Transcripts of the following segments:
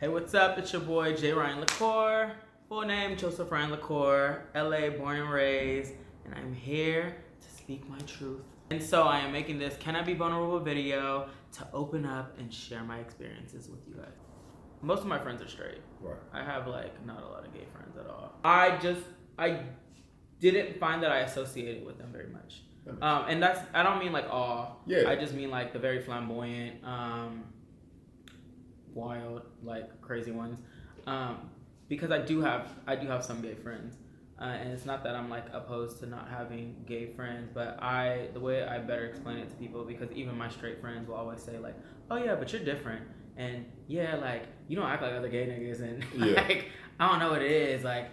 Hey, what's up? It's your boy J. Ryan LaCour. Full name Joseph Ryan LaCour, LA born and raised, and I'm here to speak my truth. And so I am making this Can I Be Vulnerable video to open up and share my experiences with you guys. Most of my friends are straight. Right. I have not a lot of gay friends at all. I didn't find that I associated with them very much. And I don't mean like all. Yeah. I just mean like the very flamboyant, wild, like crazy ones. Because I do have some gay friends. And it's not that I'm like opposed to not having gay friends, but the way I better explain it to people, because even my straight friends will always say like, oh yeah, but you're different. And yeah, like you don't act like other gay niggas, and like I don't know what it is, like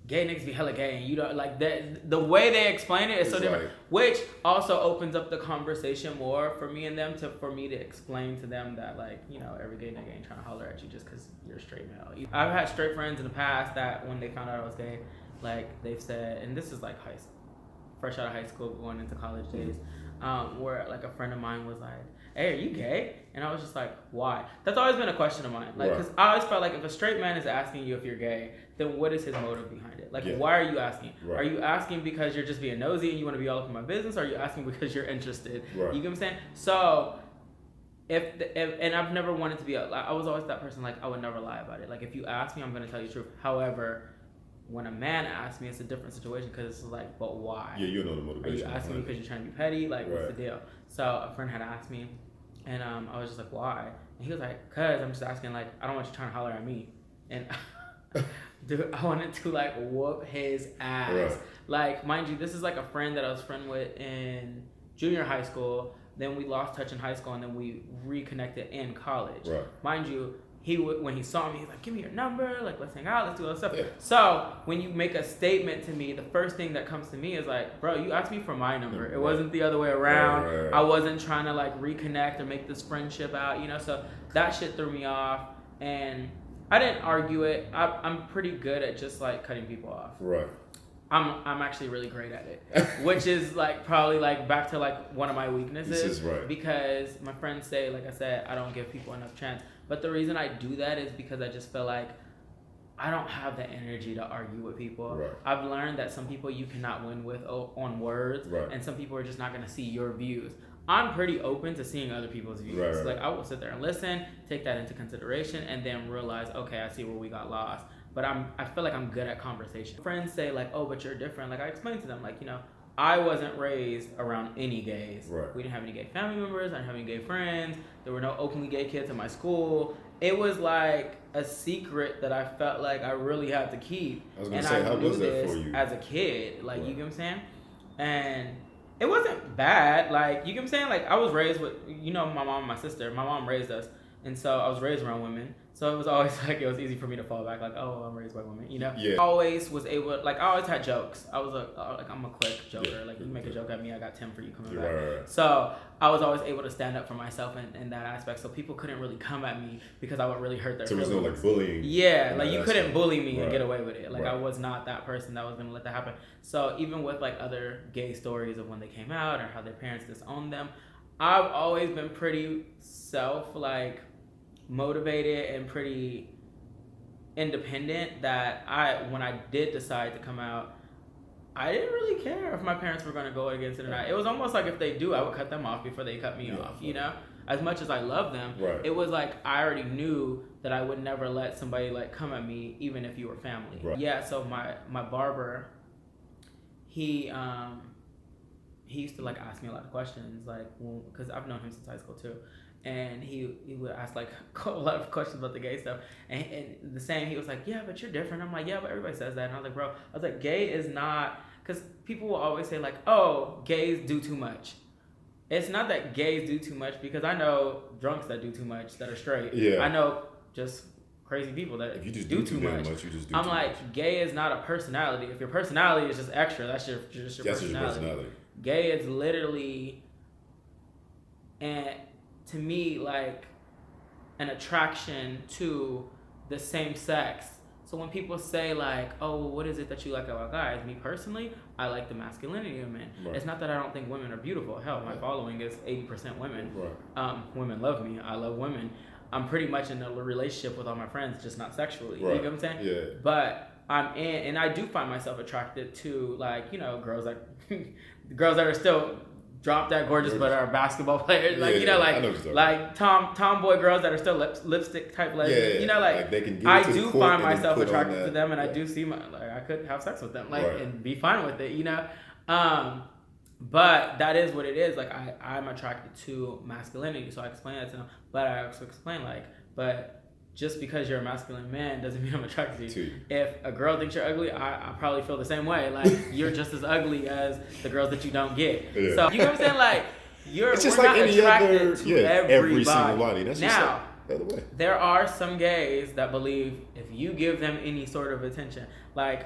gay niggas be hella gay, and you don't like that. The way they explain it is so different, which also opens up the conversation more for me and them for me to explain to them that like, you know, every gay nigga ain't trying to holler at you just because you're a straight male. I've had straight friends in the past that when they found out I was gay, like they've said, and this is like fresh out of high school going into college days, where like a friend of mine was like, hey, are you gay? And I was just like, why? That's always been a question of mine. Like, because I always felt like if a straight man is asking you if you're gay, then what is his motive behind it? Like, why are you asking? Are you asking because you're just being nosy and you want to be all up in my business? Or are you asking because you're interested? You get what I'm saying? So, and I've never wanted to be, I was always that person, like, I would never lie about it. Like, if you ask me, I'm going to tell you the truth. However, when a man asks me, it's a different situation because it's like, but why? Yeah, you know the motivation. Are you asking me because you're trying to be petty? Like, what's the deal? So a friend had asked me, and I was just like, why? And he was like, cause I'm just asking, like, I don't want you trying to holler at me. And dude, I wanted to like whoop his ass. Like, mind you, this is like a friend that I was friend with in junior high school. Then we lost touch in high school, and then we reconnected in college. Mind you, when he saw me, he's like, give me your number, like, let's hang out, let's do all this stuff. So when you make a statement to me, the first thing that comes to me is like, bro, you asked me for my number. It wasn't the other way around. I wasn't trying to like reconnect or make this friendship out, you know? So that shit threw me off, and I didn't argue it. I'm pretty good at just like cutting people off. I'm actually really great at it, which is like probably like back to like one of my weaknesses. Because my friends say, like I said, I don't give people enough chance. But the reason I do that is because I just feel like I don't have the energy to argue with people. I've learned that some people you cannot win with on words, and some people are just not going to see your views. I'm pretty open to seeing other people's views. Like I will sit there and listen, take that into consideration, and then realize, okay, I see where we got lost. But I feel like I'm good at conversation. Friends say like, oh, but you're different. Like I explained to them, like, you know, I wasn't raised around any gays. We didn't have any gay family members. I didn't have any gay friends. There were no openly gay kids in my school. It was like a secret that I felt like I really had to keep. I was going to say, how was that for you? As a kid, like, you get what I'm saying? And it wasn't bad. Like, you get what I'm saying? Like, I was raised with, you know, my mom and my sister. My mom raised us. And so I was raised around women. So it was always like, it was easy for me to fall back, like, oh, I'm raised by women, you know? I always was able, like, I always had jokes. I was I'm a quick joker. Like, you make a joke at me, I got 10 for you coming back. So I was always able to stand up for myself in that aspect. So people couldn't really come at me because I would really hurt their feelings. So there was no, like, bullying. Yeah, like, you couldn't bully me and get away with it. Like, I was not that person that was going to let that happen. So even with, like, other gay stories of when they came out or how their parents disowned them, I've always been pretty motivated and pretty independent that when I did decide to come out, I didn't really care if my parents were going to go against it or not. It was almost like if they do, I would cut them off before they cut me off, you know? As much as I love them, it was like I already knew that I would never let somebody like come at me even if you were family. Yeah, so my barber, he used to like ask me a lot of questions, like, because I've known him since high school too. And he would ask like a lot of questions about the gay stuff. And the same, he was like, yeah, but you're different. I'm like, yeah, but everybody says that. And I was like, bro, I was like, gay is not, because people will always say like, oh, gays do too much. It's not that gays do too much, because I know drunks that do too much that are straight. I know just crazy people that if you just do too much. You just do I'm like, gay is not a personality. If your personality is just extra, that's your personality. Gay is literally, and to me, like an attraction to the same sex. So when people say like, oh, well, what is it that you like about guys? Me personally, I like the masculinity of men. It's not that I don't think women are beautiful. Hell, my following is 80% women. Women love me. I love women. I'm pretty much in a relationship with all my friends, just not sexually. Right. You know what I'm saying? Yeah. But I'm in, and I do find myself attracted to, like, you know, girls that girls that are still drop that gorgeous but are basketball players, like, you know, like tomboy girls that are still lipstick type lesbians, you know, like they can I do find myself attracted to them, and I do see I could have sex with them, like, and be fine with it, you know. But that is what it is. Like, I'm attracted to masculinity, so I explain that to them. But I also explain, like, but just because you're a masculine man doesn't mean I'm attracted to you. If a girl thinks you're ugly, I probably feel the same way. Like, you're just as ugly as the girls that you don't get. Yeah. So, you know what I'm saying? Like, it's just like any other, every single body. That's now, just like the other way. There are some gays that believe if you give them any sort of attention, like,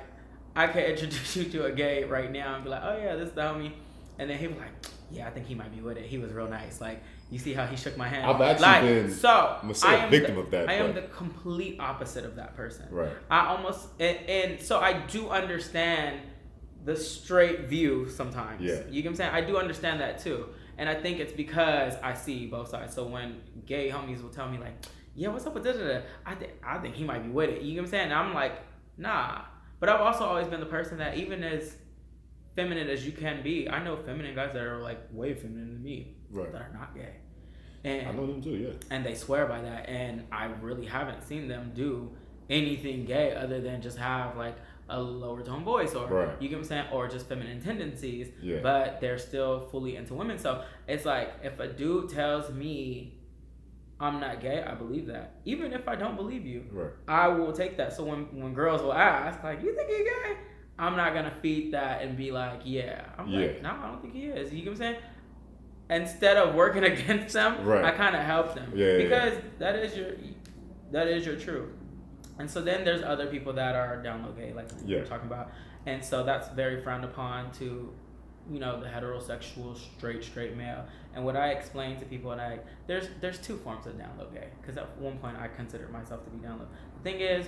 I could introduce you to a gay right now and be like, oh yeah, this is the homie. And then he'd be like, yeah, I think he might be with it. He was real nice. Like, you see how he shook my hand? I've actually been a victim of that. I am the complete opposite of that person. Right. I almost, and so I do understand the straight view sometimes. Yeah. You get what I'm saying? I do understand that too. And I think it's because I see both sides. So when gay homies will tell me, like, yeah, what's up with this? I think he might be with it. You get what I'm saying? And I'm like, nah. But I've also always been the person that, even as feminine as you can be, I know feminine guys that are, like, way feminine than me, that are not gay. And I know them too, yeah. And they swear by that, and I really haven't seen them do anything gay other than just have, like, a lower tone voice, or you get what I'm saying, or just feminine tendencies. Yeah. But they're still fully into women. So it's like, if a dude tells me I'm not gay, I believe that. Even if I don't believe you, I will take that. So when girls will ask, like, you think he's gay? I'm not going to feed that and be like, yeah. I'm like, no, I don't think he is. You get what I'm saying? Instead of working against them, I kind of help them. Because that is your truth. And so then there's other people that are down low gay, like we were talking about. And so that's very frowned upon to, you know, the heterosexual straight male. And what I explain to people, and there's two forms of down low gay, because at one point I considered myself to be down low. The thing is,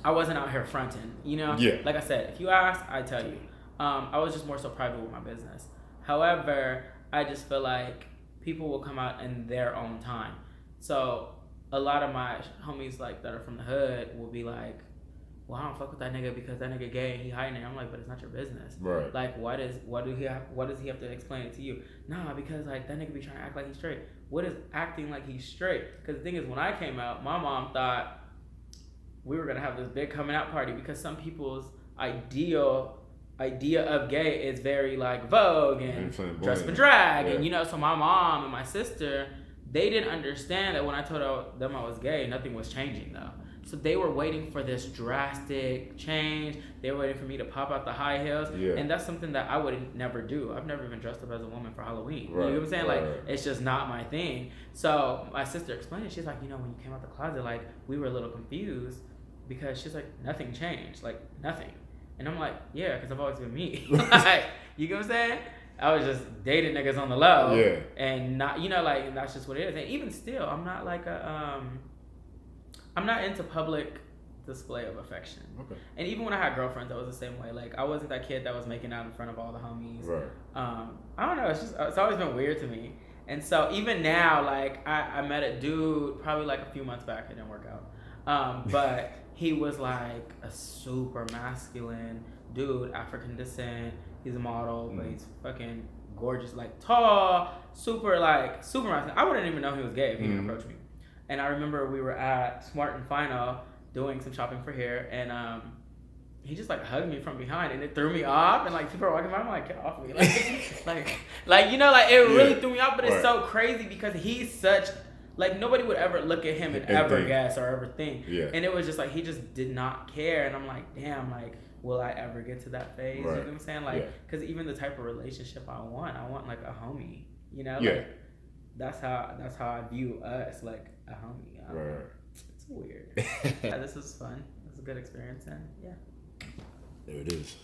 I wasn't out here fronting, you know. Like I said, if you ask, I tell you. I was just more so private with my business. However, I just feel like people will come out in their own time. So a lot of my homies, like, that are from the hood will be like, well, I don't fuck with that nigga because that nigga gay and he hiding it. I'm like, but it's not your business. Like, what does he have to explain it to you? Nah, because, like, that nigga be trying to act like he's straight. What is acting like he's straight? Because the thing is, when I came out, my mom thought we were gonna have this big coming out party, because some people's idea of gay is very, like, Vogue and dress and drag, and, you know. So my mom and my sister, they didn't understand that when I told them I was gay, nothing was changing though. So they were waiting for this drastic change. They were waiting for me to pop out the high heels. And that's something that I would never do. I've never even dressed up as a woman for Halloween. You know what I'm saying? Like, it's just not my thing. So my sister explained it. She's like, you know, when you came out the closet, like, we were a little confused, because she's like, nothing changed. Like, nothing. And I'm like, yeah, because I've always been me. Like, you get what I'm saying? I was just dating niggas on the low. And not, you know, like, and that's just what it is. And even still, I'm not like I'm not into public display of affection. And even when I had girlfriends, I was the same way. Like, I wasn't that kid that was making out in front of all the homies. I don't know. It's always been weird to me. And so even now, like, I met a dude probably like a few months back. It didn't work out. But he was like a super masculine dude, African descent. He's a model, but he's fucking gorgeous, like, tall, super masculine. I wouldn't even know he was gay if he didn't approach me. And I remember we were at Smart and Final doing some shopping for hair, and he just, like, hugged me from behind, and it threw me off. And, like, people are walking by, I'm like, get off me, like, you know, like, it really threw me off. But it's so crazy because he's such, like, nobody would ever look at him and ever guess or ever think. And it was just like, he just did not care. And I'm like, damn, like, will I ever get to that phase? You know what I'm saying? Like, because even the type of relationship I want like a homie, you know? Like, that's how I view us, like a homie. It's weird. This was fun. It was a good experience, and yeah. There it is.